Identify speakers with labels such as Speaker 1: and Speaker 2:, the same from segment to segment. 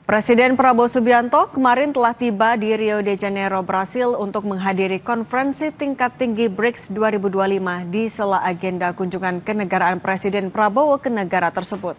Speaker 1: Presiden Prabowo Subianto kemarin telah tiba di Rio de Janeiro, Brasil untuk menghadiri konferensi tingkat tinggi BRICS 2025 di sela agenda kunjungan kenegaraan Presiden Prabowo ke negara tersebut.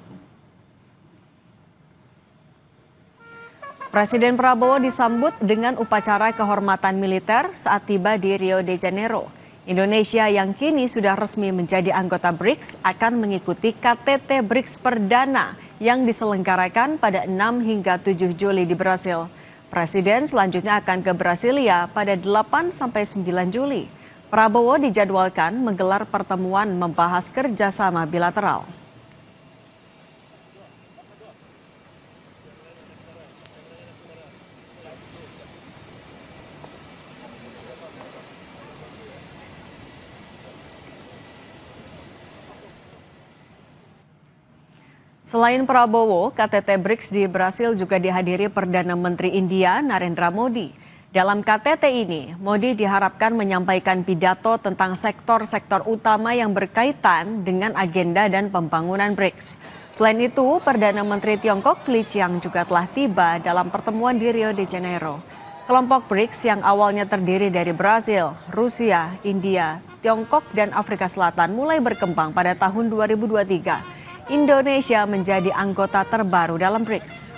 Speaker 1: Presiden Prabowo disambut dengan upacara kehormatan militer saat tiba di Rio de Janeiro. Indonesia yang kini sudah resmi menjadi anggota BRICS akan mengikuti KTT BRICS perdana yang diselenggarakan pada 6 hingga 7 Juli di Brasil. Presiden selanjutnya akan ke Brasilia pada 8 sampai 9 Juli. Prabowo dijadwalkan menggelar pertemuan membahas kerjasama bilateral. Selain Prabowo, KTT BRICS di Brasil juga dihadiri Perdana Menteri India Narendra Modi. Dalam KTT ini, Modi diharapkan menyampaikan pidato tentang sektor-sektor utama yang berkaitan dengan agenda dan pembangunan BRICS. Selain itu, Perdana Menteri Tiongkok Li Qiang juga telah tiba dalam pertemuan di Rio de Janeiro. Kelompok BRICS yang awalnya terdiri dari Brasil, Rusia, India, Tiongkok, dan Afrika Selatan mulai berkembang pada tahun 2023. Indonesia menjadi anggota terbaru dalam BRICS.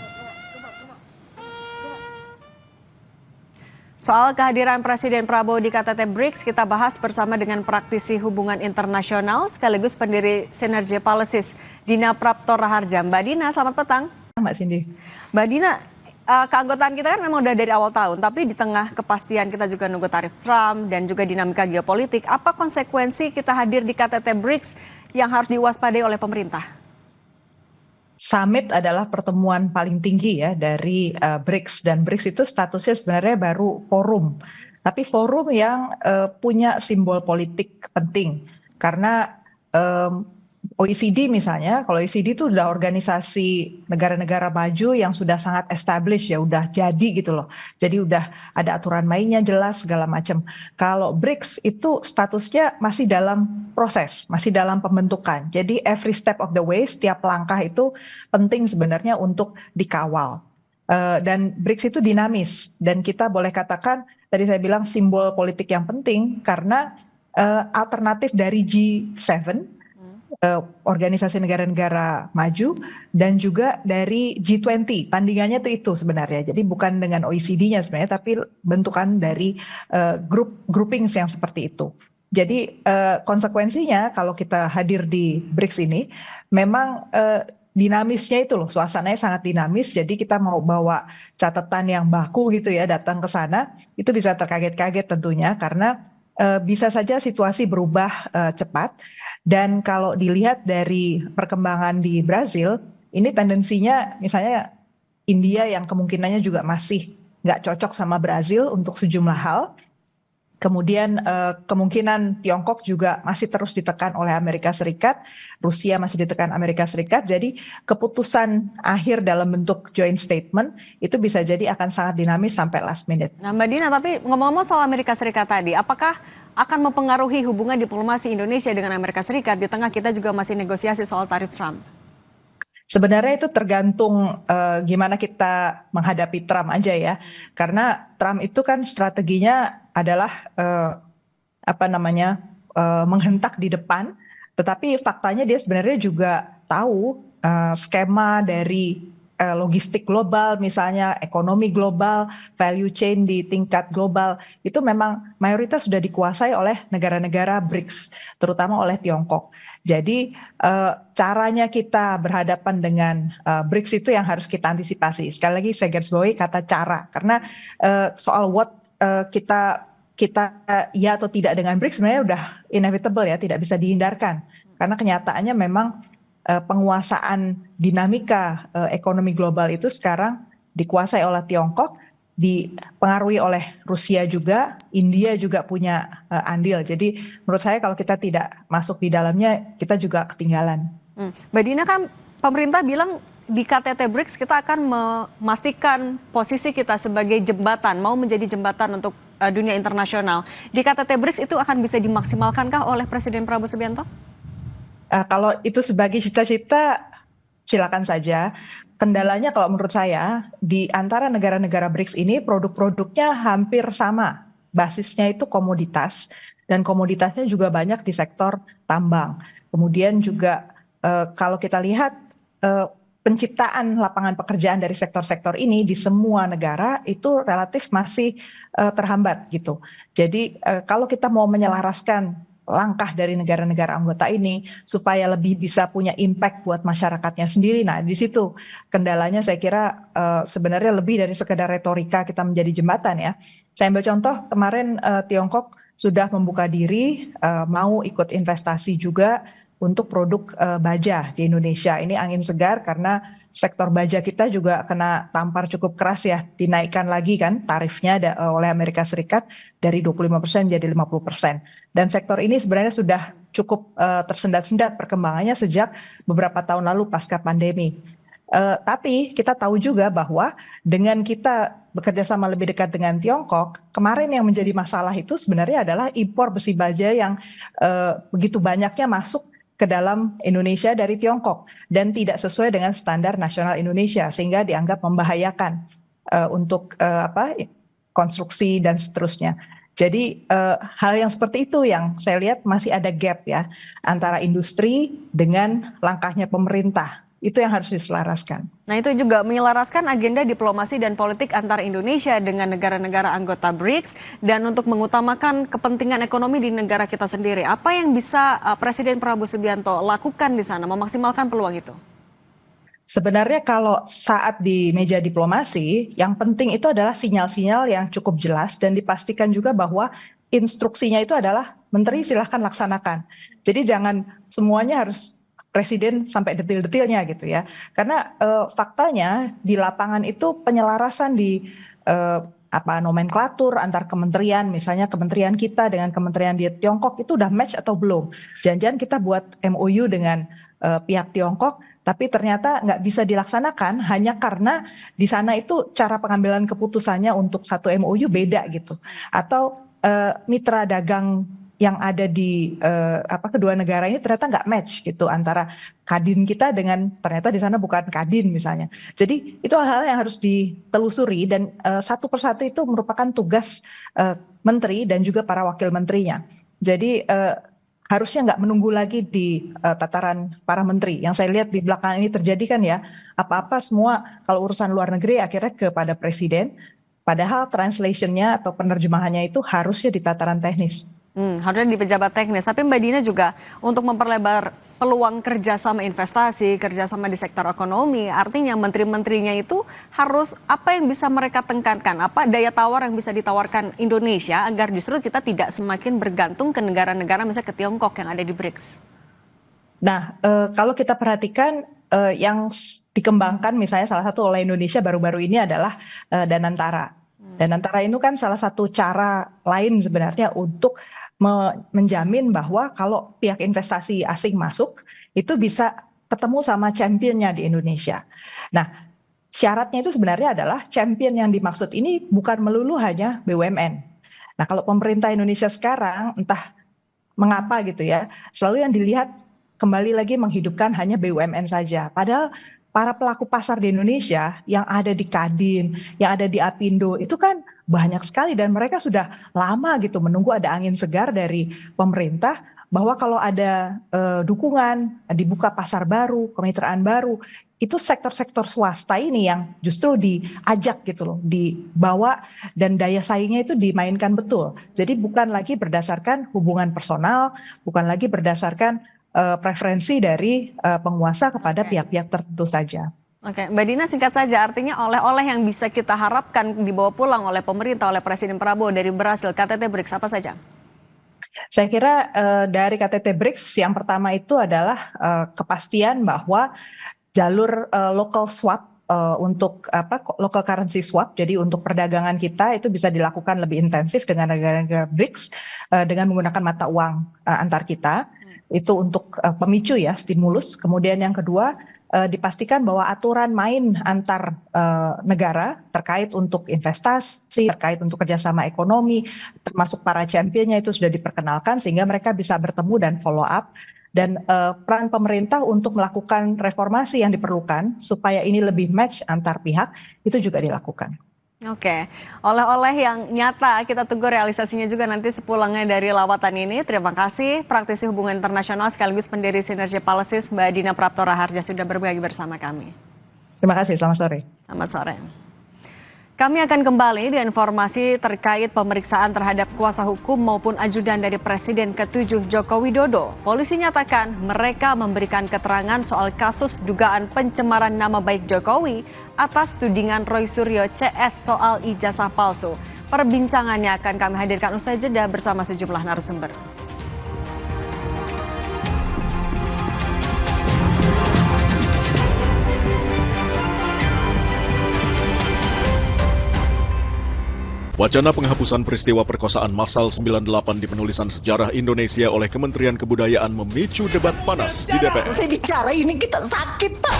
Speaker 1: Soal kehadiran Presiden Prabowo di KTT BRICS kita bahas bersama dengan praktisi hubungan internasional sekaligus pendiri Synergy Policies, Dina Prapto Raharja. Mbak Dina, selamat petang.
Speaker 2: Mbak Cindy.
Speaker 1: Mbak Dina, keanggotaan kita kan memang udah dari awal tahun, tapi di tengah kepastian kita juga nunggu tarif Trump dan juga dinamika geopolitik, apa konsekuensi kita hadir di KTT BRICS yang harus diwaspadai oleh pemerintah?
Speaker 2: Summit adalah pertemuan paling tinggi ya dari BRICS, dan BRICS itu statusnya sebenarnya baru forum, tapi forum yang punya simbol politik penting karena OECD misalnya, kalau OECD itu udah organisasi negara-negara maju yang sudah sangat established ya, udah jadi gitu loh. Jadi udah ada aturan mainnya jelas segala macam. Kalau BRICS itu statusnya masih dalam proses, masih dalam pembentukan. Jadi every step of the way, setiap langkah itu penting sebenarnya untuk dikawal. Dan BRICS itu dinamis, dan kita boleh katakan tadi saya bilang simbol politik yang penting karena alternatif dari G7, organisasi negara-negara maju, dan juga dari G20. Tandingannya itu sebenarnya. Jadi bukan dengan OECD-nya sebenarnya, tapi bentukan dari groupings yang seperti itu. Jadi konsekuensinya kalau kita hadir di BRICS ini, memang dinamisnya itu loh, suasananya sangat dinamis. Jadi kita mau bawa catatan yang baku gitu ya, datang ke sana, itu bisa terkaget-kaget tentunya, karena bisa saja situasi berubah cepat. Dan kalau dilihat dari perkembangan di Brasil, ini tendensinya misalnya India yang kemungkinannya juga masih nggak cocok sama Brasil untuk sejumlah hal. Kemudian kemungkinan Tiongkok juga masih terus ditekan oleh Amerika Serikat, Rusia masih ditekan Amerika Serikat. Jadi keputusan akhir dalam bentuk joint statement itu bisa jadi akan sangat dinamis sampai last minute.
Speaker 1: Nah Mbak Dina, tapi ngomong-ngomong soal Amerika Serikat tadi, apakah akan mempengaruhi hubungan diplomasi Indonesia dengan Amerika Serikat di tengah kita juga masih negosiasi soal tarif Trump?
Speaker 2: Sebenarnya itu tergantung gimana kita menghadapi Trump aja ya. Karena Trump itu kan strateginya adalah menghentak di depan, tetapi faktanya dia sebenarnya juga tahu skema dari logistik global, misalnya ekonomi global, value chain di tingkat global, itu memang mayoritas sudah dikuasai oleh negara-negara BRICS, terutama oleh Tiongkok. Jadi caranya kita berhadapan dengan BRICS itu yang harus kita antisipasi. Sekali lagi saya garis bawahi kata cara, karena soal what kita ya atau tidak dengan BRICS sebenarnya udah inevitable ya, tidak bisa dihindarkan. Karena kenyataannya memang penguasaan dinamika ekonomi global itu sekarang dikuasai oleh Tiongkok, dipengaruhi oleh Rusia juga, India juga punya andil. Jadi menurut saya kalau kita tidak masuk di dalamnya, kita juga ketinggalan.
Speaker 1: Mbak Dina, kan pemerintah bilang di KTT BRICS kita akan memastikan posisi kita sebagai jembatan, mau menjadi jembatan untuk dunia internasional. Di KTT BRICS itu akan bisa dimaksimalkankah oleh Presiden Prabowo Subianto?
Speaker 2: Kalau itu sebagai cita-cita, silakan saja. kendalanya kalau menurut saya di antara negara-negara BRICS ini produk-produknya hampir sama. Basisnya itu komoditas dan komoditasnya juga banyak di sektor tambang. Kemudian juga kalau kita lihat eh, penciptaan lapangan pekerjaan dari sektor-sektor ini di semua negara itu relatif masih terhambat gitu. Jadi kalau kita mau menyelaraskan langkah dari negara-negara anggota ini supaya lebih bisa punya impact buat masyarakatnya sendiri. Nah, di situ kendalanya saya kira sebenarnya lebih dari sekedar retorika kita menjadi jembatan ya. Saya ambil contoh kemarin Tiongkok sudah membuka diri mau ikut investasi juga untuk produk baja di Indonesia. Ini angin segar karena sektor baja kita juga kena tampar cukup keras ya, dinaikkan lagi kan tarifnya oleh Amerika Serikat dari 25% menjadi 50%. Dan sektor ini sebenarnya sudah cukup tersendat-sendat perkembangannya sejak beberapa tahun lalu pasca pandemi. Tapi kita tahu juga bahwa dengan kita bekerja sama lebih dekat dengan Tiongkok, kemarin yang menjadi masalah itu sebenarnya adalah impor besi baja yang begitu banyaknya masuk ke dalam Indonesia dari Tiongkok dan tidak sesuai dengan standar nasional Indonesia sehingga dianggap membahayakan untuk konstruksi dan seterusnya. Jadi hal yang seperti itu yang saya lihat masih ada gap ya antara industri dengan langkahnya pemerintah. Itu yang harus diselaraskan.
Speaker 1: Nah, itu juga menyelaraskan agenda diplomasi dan politik antara Indonesia dengan negara-negara anggota BRICS dan untuk mengutamakan kepentingan ekonomi di negara kita sendiri. Apa yang bisa Presiden Prabowo Subianto lakukan di sana memaksimalkan peluang itu?
Speaker 2: Sebenarnya kalau saat di meja diplomasi, yang penting itu adalah sinyal-sinyal yang cukup jelas dan dipastikan juga bahwa instruksinya itu adalah menteri silahkan laksanakan. Jadi jangan semuanya harus presiden sampai detil-detilnya gitu ya. Karena faktanya di lapangan itu penyelarasan di nomenklatur antar kementerian, misalnya kementerian kita dengan kementerian di Tiongkok itu udah match atau belum. Jangan-jangan kita buat MOU dengan pihak Tiongkok, tapi ternyata nggak bisa dilaksanakan hanya karena di sana itu cara pengambilan keputusannya untuk satu MOU beda gitu. Atau mitra dagang yang ada di kedua negara ini ternyata nggak match gitu antara Kadin kita dengan ternyata di sana bukan Kadin misalnya. Jadi itu hal-hal yang harus ditelusuri dan satu persatu itu merupakan tugas menteri dan juga para wakil menterinya. Jadi harusnya nggak menunggu lagi di tataran para menteri. Yang saya lihat di belakangan ini terjadi kan ya, apa-apa semua kalau urusan luar negeri akhirnya kepada presiden, padahal translationnya atau penerjemahannya itu harusnya di tataran teknis.
Speaker 1: Harusnya di pejabat teknis. Tapi Mbak Dina juga untuk memperlebar peluang kerjasama investasi, kerjasama di sektor ekonomi, artinya menteri-menterinya itu harus apa yang bisa mereka tekankan, apa daya tawar yang bisa ditawarkan Indonesia agar justru kita tidak semakin bergantung ke negara-negara misalnya ke Tiongkok yang ada di BRICS.
Speaker 2: Nah, kalau kita perhatikan yang dikembangkan misalnya salah satu oleh Indonesia baru-baru ini adalah Danantara. Danantara itu kan salah satu cara lain sebenarnya untuk menjamin bahwa kalau pihak investasi asing masuk itu bisa ketemu sama championnya di Indonesia. Nah, syaratnya itu sebenarnya adalah champion yang dimaksud ini bukan melulu hanya BUMN. Nah, kalau pemerintah Indonesia sekarang entah mengapa gitu ya, selalu yang dilihat kembali lagi menghidupkan hanya BUMN saja. Padahal para pelaku pasar di Indonesia yang ada di Kadin, yang ada di Apindo itu kan banyak sekali dan mereka sudah lama gitu menunggu ada angin segar dari pemerintah bahwa kalau ada dukungan, dibuka pasar baru, kemitraan baru, itu sektor-sektor swasta ini yang justru diajak gitu loh, dibawa dan daya saingnya itu dimainkan betul. Jadi bukan lagi berdasarkan hubungan personal, bukan lagi berdasarkan preferensi dari penguasa kepada pihak-pihak tertentu saja.
Speaker 1: Oke, Mbak Dina singkat saja, artinya oleh-oleh yang bisa kita harapkan dibawa pulang oleh pemerintah, oleh Presiden Prabowo dari berhasil KTT BRICS apa saja?
Speaker 2: Saya kira dari KTT BRICS yang pertama itu adalah kepastian bahwa jalur local swap untuk local currency swap, jadi untuk perdagangan kita itu bisa dilakukan lebih intensif dengan negara-negara BRICS dengan menggunakan mata uang antar kita. Itu untuk pemicu ya, stimulus. Kemudian yang kedua, dipastikan bahwa aturan main antar negara terkait untuk investasi, terkait untuk kerjasama ekonomi, termasuk para championnya itu sudah diperkenalkan sehingga mereka bisa bertemu dan follow up. Dan peran pemerintah untuk melakukan reformasi yang diperlukan supaya ini lebih match antar pihak itu juga dilakukan.
Speaker 1: Oke, oleh-oleh yang nyata kita tunggu realisasinya juga nanti sepulangnya dari lawatan ini. Terima kasih praktisi hubungan internasional sekaligus pendiri Sinergi Policies Mbak Dina Prapto Raharja sudah berbagi bersama kami.
Speaker 2: Terima kasih, selamat sore.
Speaker 1: Selamat sore. Kami akan kembali dengan informasi terkait pemeriksaan terhadap kuasa hukum maupun ajudan dari Presiden ke-7 Joko Widodo. Polisi nyatakan mereka memberikan keterangan soal kasus dugaan pencemaran nama baik Jokowi atas tudingan Roy Suryo CS soal ijazah palsu. Perbincangannya akan kami hadirkan usai jeda bersama sejumlah narasumber.
Speaker 3: Wacana penghapusan peristiwa perkosaan massal 98 di penulisan sejarah Indonesia oleh Kementerian Kebudayaan memicu debat panas di DPR.
Speaker 4: Saya bicara ini kita sakit, Pak.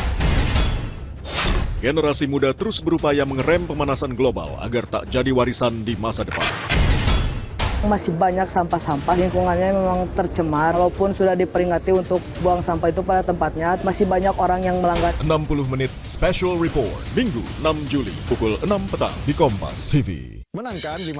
Speaker 3: Generasi muda terus berupaya mengerem pemanasan global agar tak jadi warisan di masa depan.
Speaker 4: Masih banyak sampah-sampah, lingkungannya memang tercemar. Walaupun sudah diperingati untuk buang sampah itu pada tempatnya, masih banyak orang yang melanggar.
Speaker 3: 60 menit Special Report, Minggu 6 Juli, pukul 6 petang di Kompas TV.
Speaker 5: Menangkan 5